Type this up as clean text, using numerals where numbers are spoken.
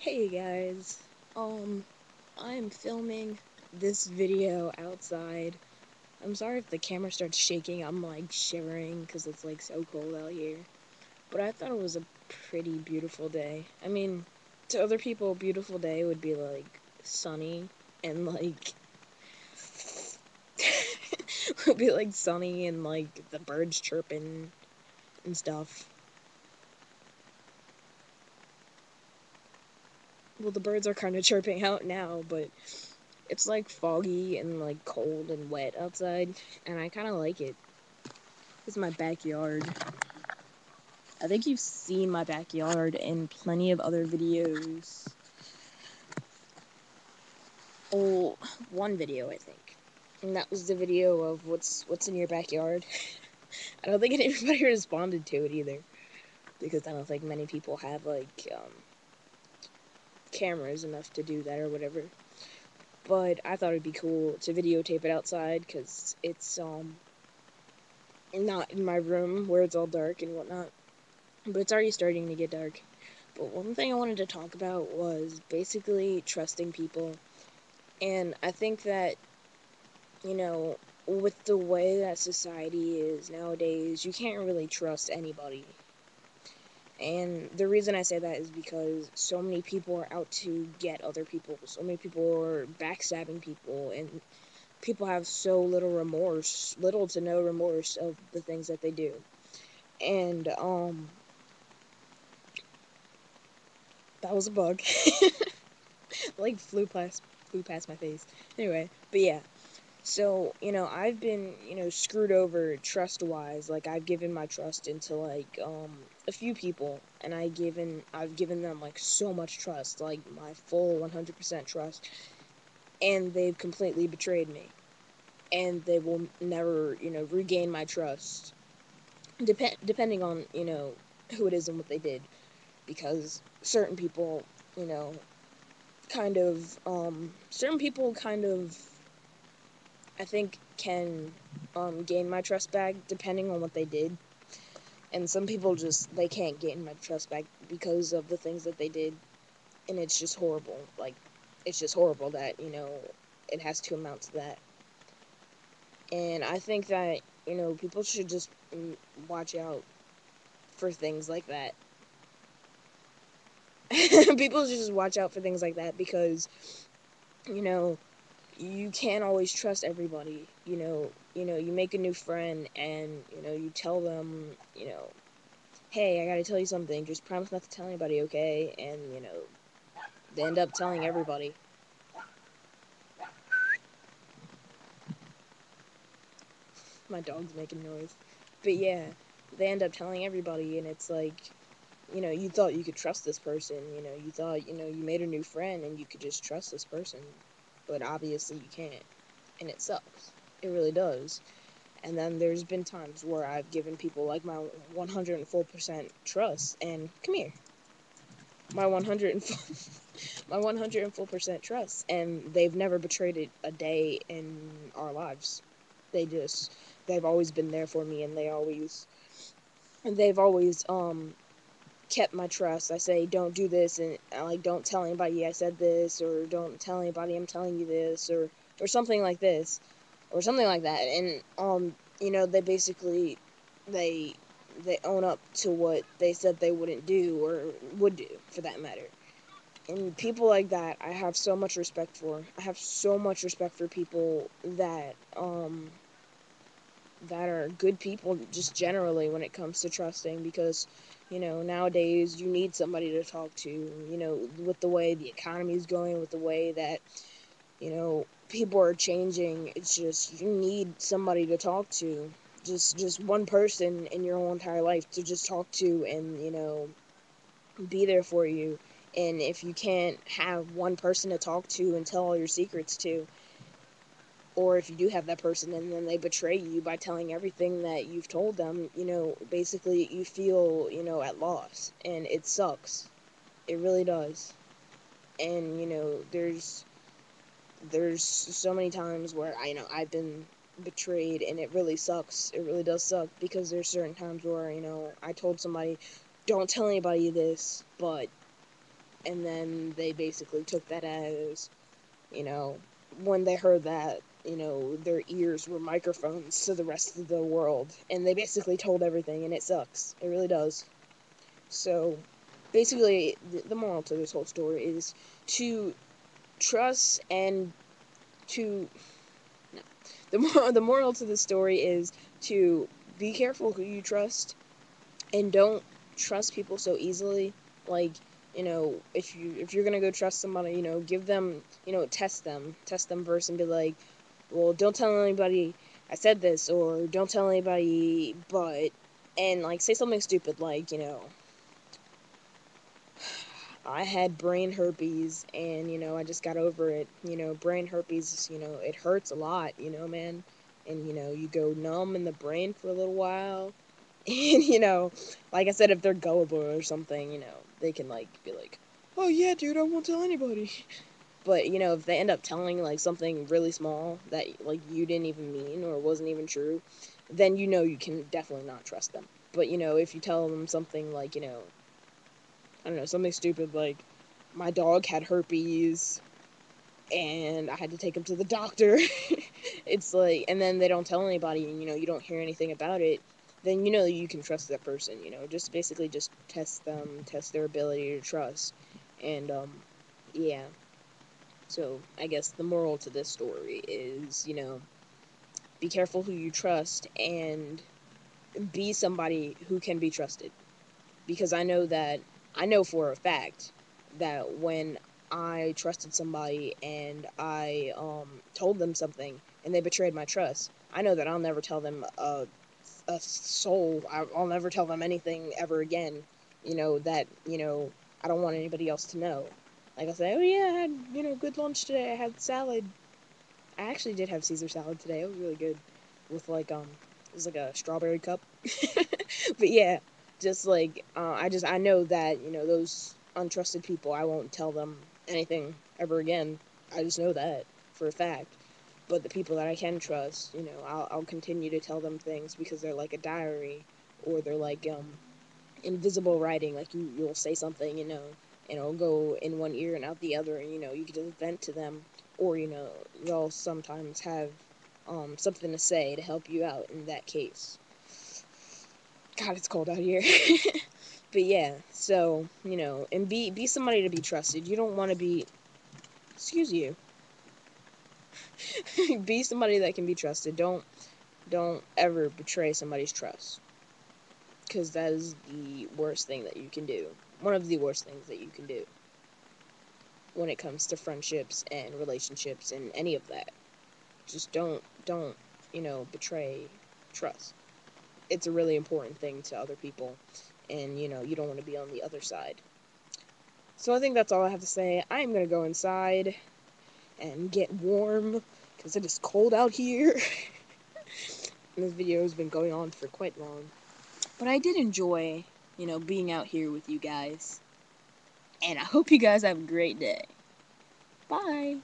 Hey guys, I'm filming this video outside. I'm sorry if the camera starts shaking. I'm like shivering because it's like so cold out here. But I thought it was a pretty beautiful day. I mean, to other people, a beautiful day would be like sunny and like would be like sunny and like the birds chirping and stuff. Well, the birds are kind of chirping out now, but it's like foggy and like cold and wet outside, and I kind of like it. This is my backyard. I think you've seen my backyard in plenty of other videos. Oh, one video I think, and that was the video of what's in your backyard. I don't think anybody responded to it either, because I don't think many people have like cameras enough to do that or whatever. But I thought it'd be cool to videotape it outside because it's not in my room where it's all dark and whatnot. But it's already starting to get dark. But one thing I wanted to talk about was basically trusting people. And I think that, you know, with the way that society is nowadays, you can't really trust anybody. And the reason I say that is because so many people are out to get other people. So many people are backstabbing people, and people have so little remorse, little to no remorse of the things that they do. And that was a bug. Like flew past my face. Anyway, but yeah. So, I've been, screwed over trust wise. Like I've given my trust into like a few people, and I've given them like so much trust, like my full 100% trust, and they've completely betrayed me. And they will never, regain my trust. Depending on, who it is and what they did, because you know, certain people kind of, I think, can gain my trust back depending on what they did. And some people just, they can't gain my trust back because of the things that they did. And it's just horrible. Like, it's just horrible that, it has to amount to that. And I think that, people should just watch out for things like that. People should just watch out for things like that because, you know, you can't always trust everybody. You make a new friend and, you tell them, hey, I gotta tell you something, just promise not to tell anybody, okay? And, they end up telling everybody. My dog's making noise. But yeah, they end up telling everybody, and it's like, you thought you could trust this person, you thought, you made a new friend and you could just trust this person. But obviously you can't. And it sucks. It really does. And then there's been times where I've given people like my 104% trust, and come here, my 100 my 104% trust, and they've never betrayed it a day in our lives. They've always been there for me, and they've always kept my trust. I say don't do this, and like don't tell anybody I said this, or don't tell anybody I'm telling you this, or something like this, or something like that. And they basically they they own up to what they said they wouldn't do or would do, for that matter. And people like that, I have so much respect for. I have so much respect for people that are good people just generally when it comes to trusting, because nowadays you need somebody to talk to, with the way the economy is going, with the way that people are changing. It's just, you need somebody to talk to, just one person in your whole entire life to just talk to, and be there for you. And if you can't have one person to talk to and tell all your secrets to, or if you do have that person and then they betray you by telling everything that you've told them, basically you feel, at loss. And it sucks. It really does. And, there's so many times where I've been betrayed, and it really sucks. It really does suck, because there's certain times where, I told somebody, don't tell anybody this, but and then they basically took that as, when they heard that, their ears were microphones to the rest of the world, and they basically told everything, and it sucks. It really does. So, basically, the moral to this whole story is to trust and to no. The moral to the story is to be careful who you trust, and don't trust people so easily. Like, if you're gonna go trust somebody, give them, test them first, and be like, well, don't tell anybody I said this, or don't tell anybody, and like say something stupid like, I had brain herpes, and I just got over it. Brain herpes, it hurts a lot, man. And you go numb in the brain for a little while. And like I said, if they're gullible or something, they can like be like, "Oh yeah, dude, I won't tell anybody." But if they end up telling like something really small that like you didn't even mean or wasn't even true, then you can definitely not trust them. But if you tell them something like, I don't know, something stupid like, my dog had herpes and I had to take him to the doctor. It's like, and then they don't tell anybody, and you don't hear anything about it, then you can trust that person. Just basically just test them, test their ability to trust. And yeah. So I guess the moral to this story is, be careful who you trust, and be somebody who can be trusted. Because I know for a fact that when I trusted somebody and I told them something and they betrayed my trust, I know that I'll never tell them a soul. I'll never tell them anything ever again. That I don't want anybody else to know. Like, I'll say, oh yeah, I had good lunch today. I had salad. I actually did have Caesar salad today. It was really good, with like it was like a strawberry cup. But yeah, just like I know that those untrusted people, I won't tell them anything ever again. I just know that for a fact. But the people that I can trust, I'll continue to tell them things, because they're like a diary, or they're like invisible writing. Like, you'll say something, and it'll go in one ear and out the other, and you can just vent to them, or they'll sometimes have something to say to help you out in that case. God, it's cold out here. But yeah, so and be somebody to be trusted. You don't want to be, excuse you, be somebody that can be trusted. Don't ever betray somebody's trust, because that is the worst thing that you can do. One of the worst things that you can do when it comes to friendships and relationships and any of that. Just don't betray trust. It's a really important thing to other people, and you don't want to be on the other side. So I think that's all I have to say. I am gonna go inside and get warm, because it is cold out here. And this video has been going on for quite long. But I did enjoy, being out here with you guys. And I hope you guys have a great day. Bye!